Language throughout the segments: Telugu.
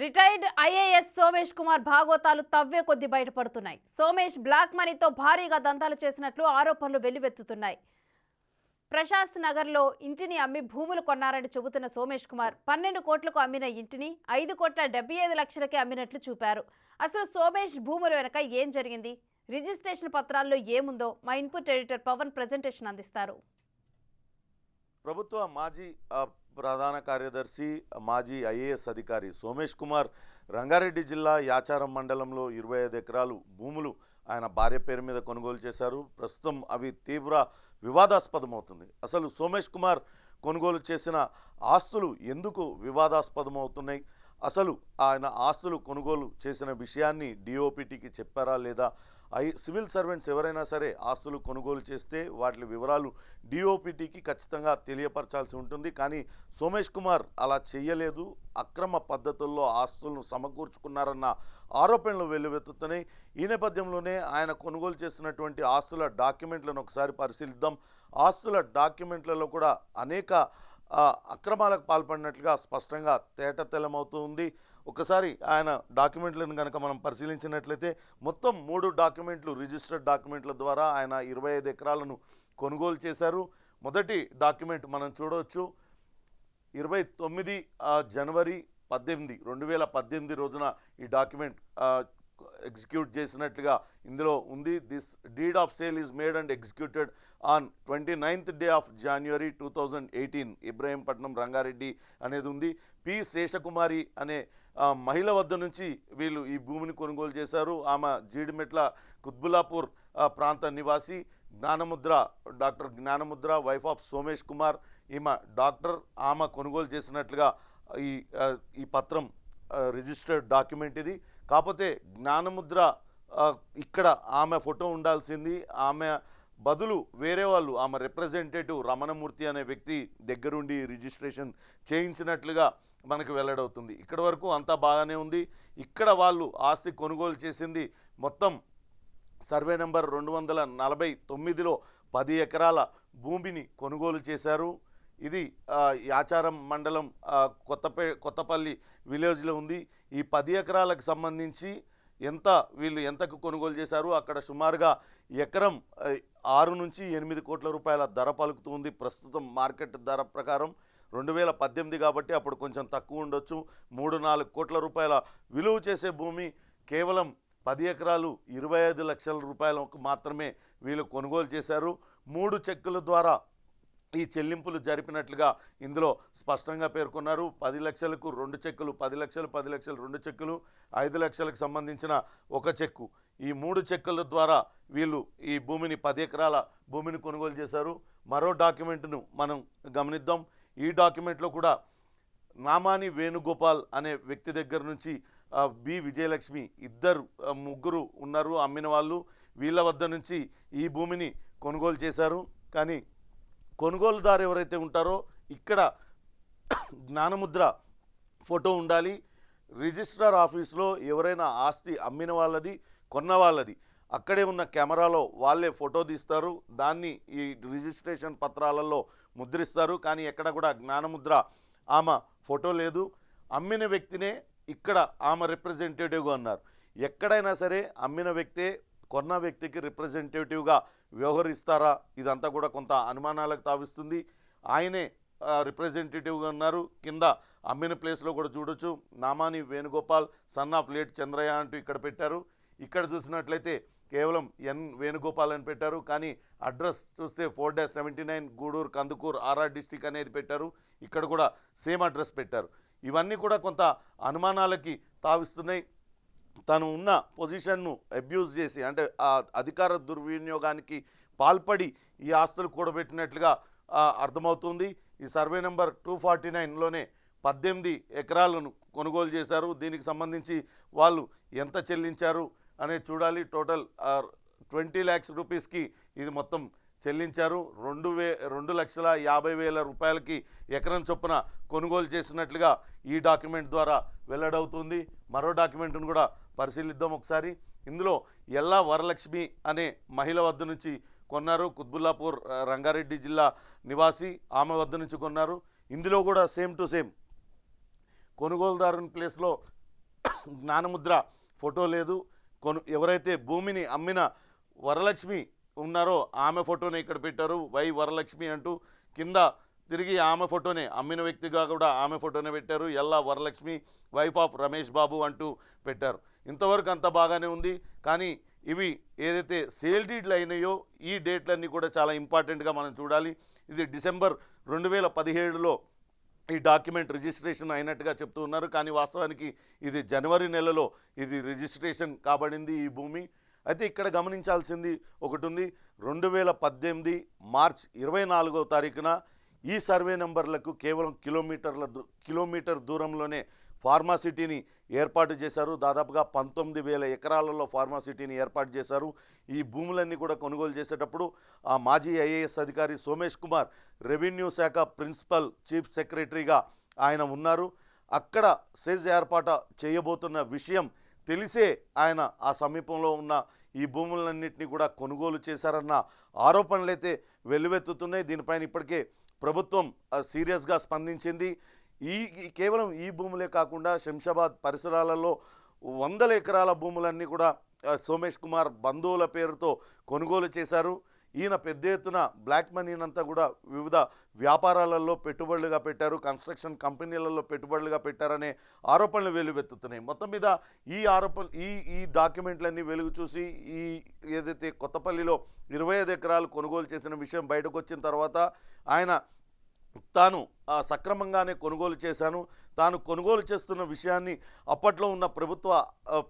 రిటైర్డ్ ఐఏఎస్ సోమేష్ కుమార్ భాగోతాలు తవ్వే కొద్ది బయటపడుతున్నాయి. సోమేష్ బ్లాక్ మనీతో భారీగా దందాలు చేసినట్లు ఆరోపణలు వెల్లువెత్తుతున్నాయి. ప్రశాంత్ నగర్లో ఇంటిని అమ్మి భూములు కొన్నారని చెబుతున్న సోమేష్ కుమార్ 12 కోట్లకు అమ్మిన ఇంటిని 5,75,00,000కే అమ్మినట్లు చూపారు. అసలు సోమేష్ భూముల వెనక ఏం జరిగింది, రిజిస్ట్రేషన్ పత్రాల్లో ఏముందో మా ఇన్పుట్ ఎడిటర్ పవన్ ప్రెజెంటేషన్ అందిస్తారు. ప్రభుత్వ మాజీ ప్రధాన కార్యదర్శి మాజీ ఐఏఎస్ అధికారి సోమేష్ కుమార్ రంగారెడ్డి జిల్లా యాచారం మండలంలో 25 ఎకరాలు భూములు ఆయన భార్య పేరు మీద కొనుగోలు చేశారు. ప్రస్తుతం అవి తీవ్ర వివాదాస్పదమవుతుంది. అసలు సోమేష్ కుమార్ కొనుగోలు చేసిన ఆస్తులు ఎందుకు వివాదాస్పదమవుతున్నాయి, అసలు ఆయన ఆస్తులు కొనుగోలు చేసిన విషయాన్ని డిఓపిటికి చెప్పారా లేదా, సివిల్ సర్వెంట్స్ ఎవరైనా సరే ఆస్తులు కొనుగోలు చేస్తే వాటి వివరాలు డిఓపిటికి ఖచ్చితంగా తెలియపరచాల్సి ఉంటుంది. కానీ సోమేష్ కుమార్ అలా చేయలేదు, అక్రమ పద్ధతుల్లో ఆస్తులను సమకూర్చుకున్నారన్న ఆరోపణలు వెల్లువెత్తుతున్నాయి. ఈ నేపథ్యంలోనే ఆయన కొనుగోలు చేసినటువంటి ఆస్తుల డాక్యుమెంట్లను ఒకసారి పరిశీలిద్దాం. ఆస్తుల డాక్యుమెంట్లలో కూడా అనేక అక్రమాలకు పాల్పడినట్లుగా స్పష్టంగా తేటతెల్లమవుతుంది. ఒకసారి ఆయన డాక్యుమెంట్లను కనుక మనం పరిశీలించినట్లయితే మొత్తం 3 డాక్యుమెంట్లు రిజిస్టర్డ్ డాక్యుమెంట్ల ద్వారా ఆయన 25 ఎకరాలను కొనుగోలు చేశారు. మొదటి డాక్యుమెంట్ మనం చూడవచ్చు. 29 జనవరి 2018 రోజున ఈ డాక్యుమెంట్ ఎగ్జిక్యూట్ చేసినట్లుగా ఇందులో ఉంది. This deed of sale is made and executed on 29th day of January 2018 Ibrahimpatnam Rangareddy అనేది ఉంది. పి శేషకుమారి అనే మహిళ వద్ద నుంచి వీళ్ళు ఈ భూమిని కొనుగోలు చేశారు. ఆమె జీడిమెట్ల కుత్బుల్లాపూర్ ప్రాంత నివాసి. Doctor Gnanamudra wife of Somesh Kumar, ఈమె డాక్టర్. ఆమె కొనుగోలు చేసినట్లుగా ఈ పత్రం రిజిస్టర్డ్ డాక్యుమెంట్ ఇది. కాకపోతే జ్ఞానముద్ర ఇక్కడ ఆమె ఫోటో ఉండాల్సింది, ఆమె బదులు వేరే వాళ్ళు, ఆమె రిప్రజెంటేటివ్ రమణమూర్తి అనే వ్యక్తి దగ్గరుండి రిజిస్ట్రేషన్ చేయించినట్లుగా మనకు వెల్లడవుతుంది. ఇక్కడ వరకు అంతా బాగానే ఉంది. ఇక్కడ వాళ్ళు ఆస్తి కొనుగోలు చేసింది మొత్తం సర్వే నెంబర్ 249లో 10 ఎకరాల భూమిని కొనుగోలు చేశారు. ఇది యాచారం మండలం కొత్తపల్లి విలేజ్లో ఉంది. ఈ 10 ఎకరాలకు సంబంధించి వీళ్ళు ఎంతకు కొనుగోలు చేశారు, అక్కడ సుమారుగా ఎకరం 6 నుంచి 8 కోట్ల రూపాయల ధర పలుకుతుంది. ప్రస్తుతం మార్కెట్ ధర ప్రకారం 2018 కాబట్టి అప్పుడు కొంచెం తక్కువ ఉండొచ్చు. 3-4 కోట్ల రూపాయల విలువ చేసే భూమి కేవలం 10 ఎకరాలు 25 లక్షల రూపాయలకు మాత్రమే వీళ్ళు కొనుగోలు చేశారు. 3 చెక్కుల ద్వారా ఈ చెల్లింపులు జరిపినట్లుగా ఇందులో స్పష్టంగా పేర్కొన్నారు. 10 లక్షలకు 2 చెక్కులు, 10 లక్షలు 10 లక్షలు 2 చెక్కులు, 5 లక్షలకు సంబంధించిన 1 చెక్కు, ఈ 3 చెక్కుల ద్వారా వీళ్ళు ఈ భూమిని 10 ఎకరాల భూమిని కొనుగోలు చేశారు. మరో డాక్యుమెంట్ను మనం గమనిద్దాం. ఈ డాక్యుమెంట్లో కూడా నామాని వేణుగోపాల్ అనే వ్యక్తి దగ్గర నుంచి బి విజయలక్ష్మి ముగ్గురు ఉన్నారు అమ్మిన వాళ్ళు. వీళ్ళ వద్ద నుంచి ఈ భూమిని కొనుగోలు చేశారు. కానీ కొనుగోలుదారు ఎవరైతే ఉంటారో ఇక్కడ జ్ఞానముద్ర ఫోటో ఉండాలి. రిజిస్ట్రార్ ఆఫీస్లో ఎవరైనా ఆస్తి అమ్మిన వాళ్ళది, కొన్న వాళ్ళది అక్కడే ఉన్న కెమెరాలో వాళ్ళే ఫోటో తీస్తారు, దాన్ని ఈ రిజిస్ట్రేషన్ పత్రాలలో ముద్రిస్తారు. కానీ ఎక్కడ కూడా జ్ఞానముద్ర ఆమె ఫోటో లేదు. అమ్మిన వ్యక్తినే ఇక్కడ ఆమె రిప్రజెంటేటివ్గా ఉన్నారు. ఎక్కడైనా సరే అమ్మిన వ్యక్తే కొన్న వ్యక్తికి రిప్రజెంటేటివ్గా వ్యవహరిస్తారా, ఇదంతా కూడా కొంత అనుమానాలకు తావిస్తుంది. ఆయనే రిప్రజెంటేటివ్గా ఉన్నారు. కింద అమ్మిన ప్లేస్లో కూడా చూడొచ్చు, Namani Venugopal son of late Chandraiah అంటూ ఇక్కడ పెట్టారు. ఇక్కడ చూసినట్లయితే కేవలం ఎన్ వేణుగోపాల్ అని పెట్టారు. కానీ అడ్రస్ చూస్తే 4-79 గూడూరు కందుకూరు ఆర్ఆర్ డిస్టిక్ అనేది పెట్టారు. ఇక్కడ కూడా సేమ్ అడ్రస్ పెట్టారు. ఇవన్నీ కూడా కొంత అనుమానాలకి తావిస్తున్నాయి. తను ఉన్న పొజిషన్ను అబ్యూజ్ చేసి, అంటే ఆ అధికార దుర్వినియోగానికి పాల్పడి ఈ ఆస్తులు కూడబెట్టినట్లుగా అర్థమవుతుంది. ఈ సర్వే నెంబర్ 249లోనే 18 ఎకరాలను కొనుగోలు చేశారు. దీనికి సంబంధించి వాళ్ళు ఎంత చెల్లించారు అనేది చూడాలి. టోటల్ 20 lakhs రూపీస్కి ఇది మొత్తం చెల్లించారు. 2,50,000 రూపాయలకి ఎకరం చొప్పున కొనుగోలు చేసినట్లుగా ఈ డాక్యుమెంట్ ద్వారా వెల్లడవుతుంది. మరో డాక్యుమెంట్ను కూడా పరిశీలిద్దాం ఒకసారి. ఇందులో ఎల్లా వరలక్ష్మి అనే మహిళ వద్ద నుంచి కొన్నారు. కుత్బుల్లాపూర్ రంగారెడ్డి జిల్లా నివాసి, ఆమె వద్ద నుంచి కొన్నారు. ఇందులో కూడా సేమ్ టు సేమ్ కొనుగోలుదారుని ప్లేస్లో జ్ఞానముద్ర ఫోటో లేదు. ఎవరైతే భూమిని అమ్మిన వరలక్ష్మి ఉన్నారో ఆమె ఫోటోని ఇక్కడ పెట్టారు, వై వరలక్ష్మి అంటూ. కింద తిరిగి ఆమె ఫోటోనే, అమ్మిన వ్యక్తిగా కూడా ఆమె ఫోటోనే పెట్టారు, ఎల్లా వరలక్ష్మి వైఫ్ ఆఫ్ రమేష్ బాబు అంటూ పెట్టారు. ఇంతవరకు అంత బాగానే ఉంది. కానీ ఇవి ఏదైతే సేల్ డీడ్లు అయినాయో ఈ డేట్లన్నీ కూడా చాలా ఇంపార్టెంట్గా మనం చూడాలి. ఇది డిసెంబర్ 2017లో ఈ డాక్యుమెంట్ రిజిస్ట్రేషన్ అయినట్టుగా చెప్తూ ఉన్నారు. కానీ వాస్తవానికి ఇది జనవరి నెలలో ఇది రిజిస్ట్రేషన్ కాబడింది ఈ భూమి. అయితే ఇక్కడ గమనించాల్సింది ఒకటి ఉంది. 2018 మార్చ్ 24వ తారీఖున ఈ సర్వే నెంబర్లకు కేవలం కిలోమీటర్ దూరంలోనే ఫార్మాసిటీని ఏర్పాటు చేశారు. దాదాపుగా 19,000 ఎకరాలలో ఫార్మాసిటీని ఏర్పాటు చేశారు. ఈ భూములన్నీ కూడా కొనుగోలు చేసేటప్పుడు ఆ మాజీ ఐఏఎస్ అధికారి సోమేష్ కుమార్ రెవెన్యూ శాఖ ప్రిన్సిపల్ చీఫ్ సెక్రటరీగా ఆయన ఉన్నారు. అక్కడ సెజ్ ఏర్పాటు చేయబోతున్న విషయం తెలిసే ఆయన ఆ సమీపంలో ఉన్న ఈ భూములన్నింటినీ కూడా కొనుగోలు చేశారన్న ఆరోపణలు అయితే వెల్లువెత్తుతున్నాయి. దీనిపైన ఇప్పటికే ప్రభుత్వం సీరియస్గా స్పందించింది. కేవలం ఈ భూములే కాకుండా శంషాబాద్ పరిసరాలలో 100 ఎకరాల భూములన్నీ కూడా సోమేష్ కుమార్ బంధువుల పేరుతో కొనుగోలు చేశారు. ఈయన పెద్ద ఎత్తున బ్లాక్ మనీనంతా కూడా వివిధ వ్యాపారాలలో పెట్టుబడులుగా పెట్టారు, కన్స్ట్రక్షన్ కంపెనీలలో పెట్టుబడులుగా పెట్టారనే ఆరోపణలు వెలువెత్తుతున్నాయి. మొత్తం మీద ఈ డాక్యుమెంట్లన్నీ వెలుగు చూసి ఏదైతే కొత్తపల్లిలో 25 ఎకరాలు కొనుగోలు చేసిన విషయం బయటకు వచ్చిన తర్వాత ఆయన తాను సక్రమంగానే కొనుగోలు చేశాను, తాను కొనుగోలు చేస్తున్న విషయాన్ని అప్పట్లో ఉన్న ప్రభుత్వ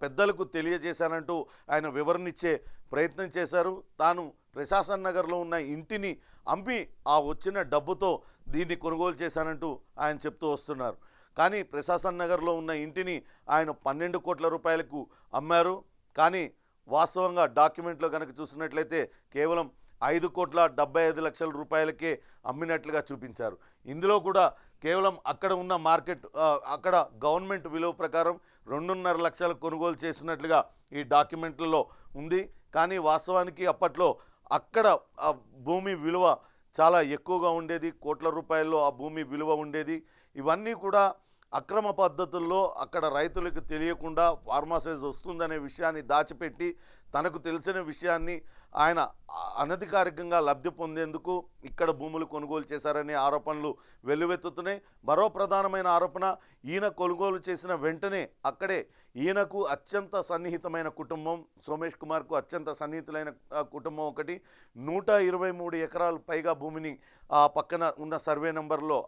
పెద్దలకు తెలియజేశానంటూ ఆయన వివరణ ఇచ్చే ప్రయత్నం చేశారు. తాను ప్రశాసన్ నగర్లో ఉన్న ఇంటిని అమ్మి ఆ వచ్చిన డబ్బుతో దీన్ని కొనుగోలు చేశానంటూ ఆయన చెప్తూ వస్తున్నారు. కానీ ప్రశాసన్ నగర్లో ఉన్న ఇంటిని ఆయన 12 కోట్ల రూపాయలకు అమ్మారు. కానీ వాస్తవంగా డాక్యుమెంట్లో కనుక చూసినట్లయితే కేవలం 5,75,00,000 రూపాయలకే అమ్మినట్లుగా చూపించారు. ఇందులో కూడా కేవలం అక్కడ ఉన్న మార్కెట్ అక్కడ గవర్నమెంట్ విలువ ప్రకారం 2.5 లక్షలు కొనుగోలు చేసినట్లుగా ఈ డాక్యుమెంట్లలో ఉంది. కానీ వాస్తవానికి అప్పట్లో అక్కడ ఆ భూమి విలువ చాలా ఎక్కువగా ఉండేది, కోట్ల రూపాయల్లో ఆ భూమి విలువ ఉండేది. ఇవన్నీ కూడా అక్రమ పద్ధతుల్లో అక్కడ రైతులకు తెలియకుండా ఫార్మాసైజ్ వస్తుందనే విషయాన్ని దాచిపెట్టి తనకు తెలిసిన విషయాన్ని ఆయన అనధికారికంగా లబ్ధి పొందేందుకు ఇక్కడ భూములు కొనుగోలు చేశారనే ఆరోపణలు వెల్లువెత్తుతున్నాయి. మరో ప్రధానమైన ఆరోపణ, ఈయన కొనుగోలు చేసిన వెంటనే అక్కడే ఈయనకు అత్యంత సన్నిహితమైన కుటుంబం, సోమేష్ కుమార్కు అత్యంత సన్నిహితులైన కుటుంబం ఒకటి 123 ఎకరాలు పైగా భూమిని ఆ పక్కన ఉన్న సర్వే నెంబర్లో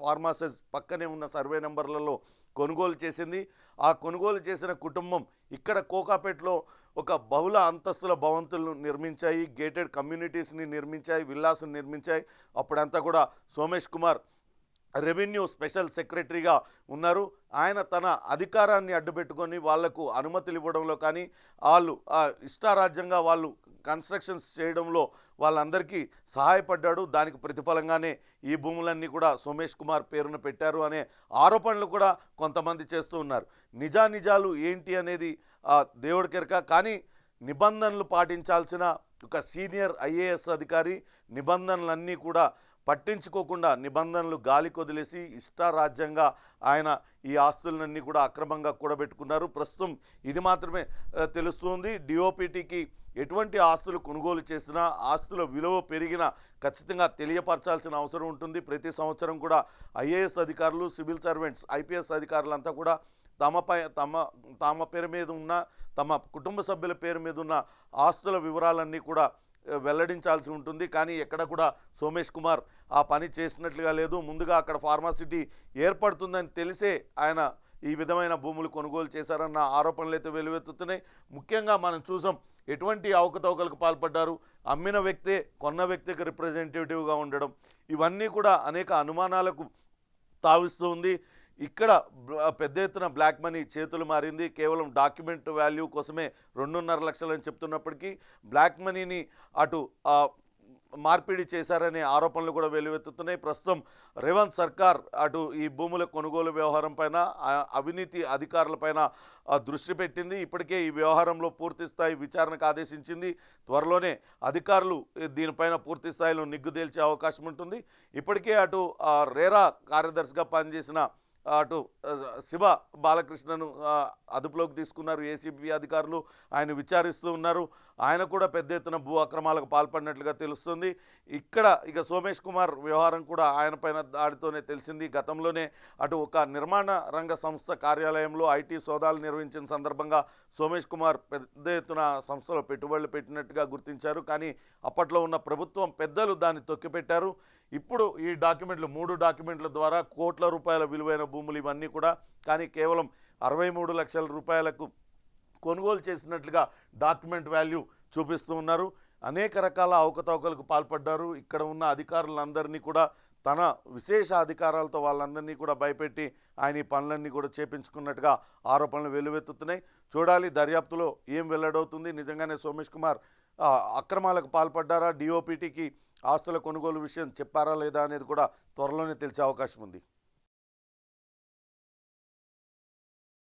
ఫార్మాసైజ్ పక్కనే ఉన్న సర్వే నెంబర్లలో కొనుగోలు చేసింది. ఆ కొనుగోలు చేసిన కుటుంబం ఇక్కడ కోకాపేటలో ఒక బహుళ అంతస్తుల భవంతులను నిర్మించాయి, గేటెడ్ కమ్యూనిటీస్ని నిర్మించాయి, విల్లాస్ని నిర్మించాయి. అప్పుడంతా కూడా సోమేష్ కుమార్ రెవెన్యూ స్పెషల్ సెక్రటరీగా ఉన్నారు. ఆయన తన అధికారాన్ని అడ్డుపెట్టుకొని వాళ్లకు అనుమతులు ఇవ్వడంలో కానీ వాళ్ళు ఇష్టారాజ్యంగా వాళ్ళు కన్స్ట్రక్షన్స్ చేయడంలో వాళ్ళందరికీ సహాయపడ్డాడు. దానికి ప్రతిఫలంగానే ఈ భూములన్నీ కూడా సోమేష్ కుమార్ పేరున పెట్టారు అనే ఆరోపణలు కూడా కొంతమంది చేస్తూ ఉన్నారు. నిజాలు ఏంటి అనేది దేవుడికెరక. కానీ నిబంధనలు పాటించాల్సిన ఒక సీనియర్ ఐఏఎస్ అధికారి నిబంధనలన్నీ కూడా పట్టించుకోకుండా నిబంధనలు గాలి కొదిలేసి ఇష్టారాజ్యంగా ఆయన ఈ ఆస్తులన్నీ కూడా అక్రమంగా కూడబెట్టుకున్నారు. ప్రస్తుతం ఇది మాత్రమే తెలుస్తుంది. డిఓపిటీకి ఎటువంటి ఆస్తులు కొనుగోలు చేసినా ఆస్తుల విలువ పెరిగినా ఖచ్చితంగా తెలియపరచాల్సిన అవసరం ఉంటుంది. ప్రతి సంవత్సరం కూడా ఐఏఎస్ అధికారులు, సివిల్ సర్వెంట్స్, ఐపీఎస్ అధికారులంతా కూడా తమ పేరు మీద ఉన్న, తమ కుటుంబ సభ్యుల పేరు మీద ఉన్న ఆస్తుల వివరాలన్నీ కూడా వెల్లడించాల్సి ఉంటుంది. కానీ ఎక్కడ కూడా సోమేష్ కుమార్ ఆ పని చేసినట్లుగా లేదు. ముందుగా అక్కడ ఫార్మాసిటీ ఏర్పడుతుందని తెలిసే ఆయన ఈ విధమైన భూములు కొనుగోలు చేశారన్న ఆరోపణలు అయితే వెలువెత్తుతున్నాయి. ముఖ్యంగా మనం చూసాం ఎటువంటి అవకతవకలకు పాల్పడ్డారు, అమ్మిన వ్యక్తే కొన్న వ్యక్తికి రిప్రజెంటేటివ్గా ఉండడం, ఇవన్నీ కూడా అనేక అనుమానాలకు తావిస్తూ ఉంది. ఇక్కడ పెద్ద ఎత్తున బ్లాక్ మనీ చేతులు మారింది. కేవలం డాక్యుమెంట్ వాల్యూ కోసమే 2.5 లక్షలు అని చెప్తున్నప్పటికీ బ్లాక్ మనీని అటు మార్పిడి చేశారనే ఆరోపణలు కూడా వెలువెత్తుతున్నాయి. ప్రస్తుతం రేవంత్ సర్కార్ అటు ఈ భూముల కొనుగోలు వ్యవహారం పైన, అవినీతి అధికారులపైన దృష్టి పెట్టింది. ఇప్పటికే ఈ వ్యవహారంలో పూర్తిస్థాయి విచారణకు ఆదేశించింది. త్వరలోనే అధికారులు దీనిపైన పూర్తి స్థాయిలో నిగ్గు తేల్చే అవకాశం ఉంటుంది. ఇప్పటికే అటు రేరా కార్యదర్శిగా పనిచేసిన అటు ఆ, శివ బాలకృష్ణను అదుపులోకి తీసుకున్నారు ఏసీబీ అధికారులు. ఆయన విచారిస్తూ ఉన్నారు. ఆయన కూడా పెద్ద ఎత్తున భూ అక్రమాలకు పాల్పడినట్లుగా తెలుస్తుంది. ఇక్కడ ఇక సోమేష్ కుమార్ వ్యవహారం కూడా ఆయన పైన దాడితోనే తెలిసింది. గతంలోనే అటు ఒక నిర్మాణ రంగ సంస్థ కార్యాలయంలో ఐటీ సోదాలు నిర్వహించిన సందర్భంగా సోమేష్ కుమార్ పెద్ద ఎత్తున సంస్థలో పెట్టుబడులు పెట్టినట్టుగా గుర్తించారు. కానీ అప్పట్లో ఉన్న ప్రభుత్వం పెద్దలు దాన్ని తొక్కిపెట్టారు. ఇప్పుడు ఈ డాక్యుమెంట్లు 3 డాక్యుమెంట్ల ద్వారా కోట్ల రూపాయల విలువైన భూములు ఇవన్నీ కూడా, కానీ కేవలం 63 లక్షల రూపాయలకు కొనుగోలు చేసినట్లుగా డాక్యుమెంట్ వాల్యూ చూపిస్తూ ఉన్నారు. అనేక రకాల అవకతవకలకు పాల్పడ్డారు. ఇక్కడ ఉన్న అధికారులందరినీ కూడా తన విశేష అధికారాలతో వాళ్ళందరినీ కూడా భయపెట్టి ఆయన ఈ పనులన్నీ కూడా చేపించుకున్నట్టుగా ఆరోపణలు వెల్లువెత్తుతున్నాయి. చూడాలి దర్యాప్తులో ఏం వెల్లడవుతుంది. నిజంగానే సోమేష్ కుమార్ అక్రమాలకు పాల్పడ్డారా, డిఓపిటికి ఆస్తుల కొనుగోలు విషయం చెప్పారా లేదా అనేది కూడా త్వరలోనే తెలిసే అవకాశం ఉంది.